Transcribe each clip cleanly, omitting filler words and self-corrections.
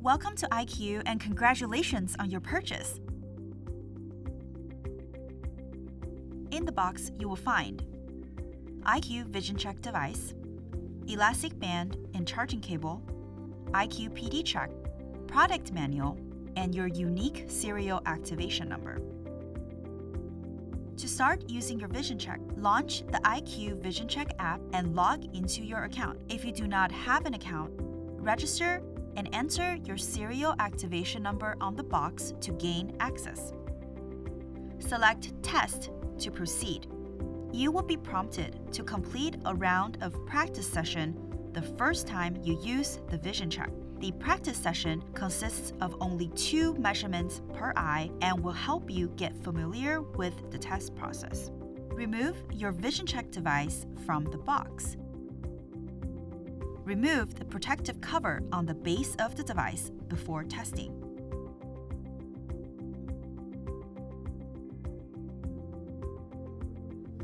Welcome to EyeQue and congratulations on your purchase. In the box, you will find EyeQue VisionCheck device, elastic band and charging cable, EyeQue PD check, product manual, and your unique serial activation number. To start using your Vision Check, launch the EyeQue VisionCheck app and log into your account. If you do not have an account, register and enter your serial activation number on the box to gain access. Select Test to proceed. You will be prompted to complete a round of practice session the first time you use the Vision Check. The practice session consists of only 2 measurements per eye and will help you get familiar with the test process. Remove your Vision Check device from the box. Remove the protective cover on the base of the device before testing.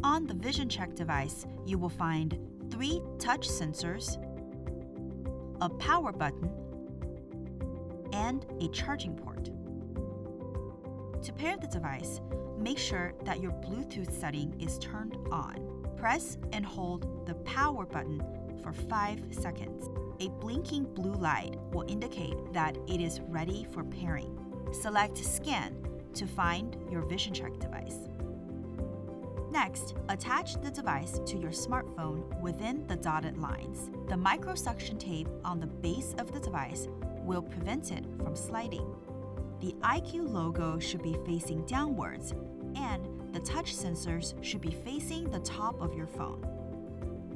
On the Vision Check device, you will find 3 touch sensors, a power button, and a charging port. To pair the device, make sure that your Bluetooth setting is turned on. Press and hold the power button for 5 seconds. A blinking blue light will indicate that it is ready for pairing. Select Scan to find your Vision Check device. Next, attach the device to your smartphone within the dotted lines. The microsuction tape on the base of the device will prevent it from sliding. The EyeQue logo should be facing downwards, and the touch sensors should be facing the top of your phone.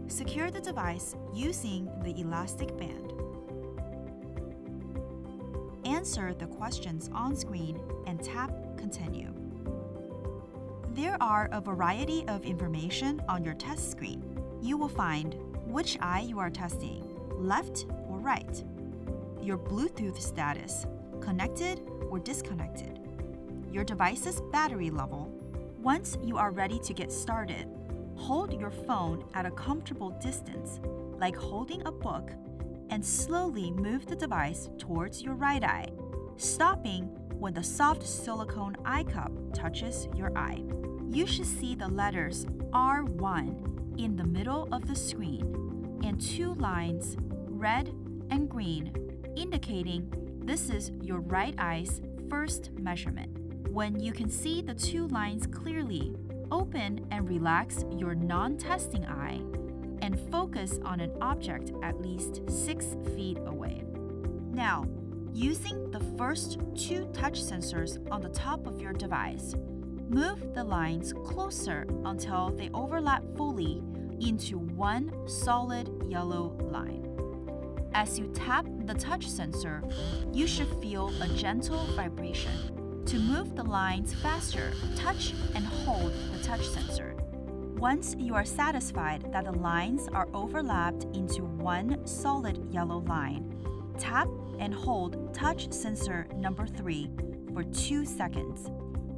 Secure the device using the elastic band. Answer the questions on screen and tap Continue. There are a variety of information on your test screen. You will find which eye you are testing, left or right, your Bluetooth status, connected or disconnected, your device's battery level. Once you are ready to get started, hold your phone at a comfortable distance, like holding a book, and slowly move the device towards your right eye, stopping when the soft silicone eye cup touches your eye. You should see the letters R1 in the middle of the screen and 2 lines, red and green, indicating this is your right eye's first measurement. When you can see the 2 lines clearly, open and relax your non-testing eye and focus on an object at least 6 feet away. Now, using the first 2 touch sensors on the top of your device, move the lines closer until they overlap fully into one solid yellow line. As you tap the touch sensor, you should feel a gentle vibration. To move the lines faster, touch and hold the touch sensor. Once you are satisfied that the lines are overlapped into one solid yellow line, tap and hold touch sensor number 3 for 2 seconds,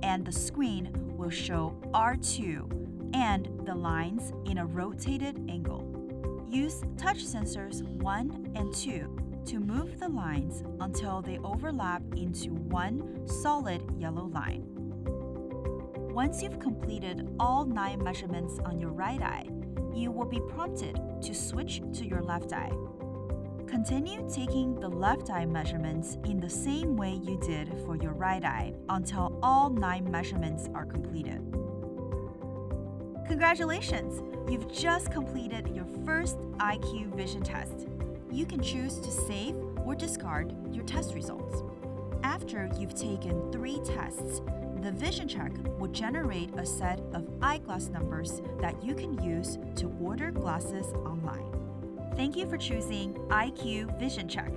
and the screen will show R2 and the lines in a rotated angle. Use touch sensors 1 and 2 to move the lines until they overlap into one solid yellow line. Once you've completed all 9 measurements on your right eye, you will be prompted to switch to your left eye. Continue taking the left eye measurements in the same way you did for your right eye until all 9 measurements are completed. Congratulations! You've just completed your first EyeQue Vision test. You can choose to save or discard your test results. After you've taken 3 tests, the Vision Check will generate a set of eyeglass numbers that you can use to order glasses online. Thank you for choosing EyeQue Vision Check.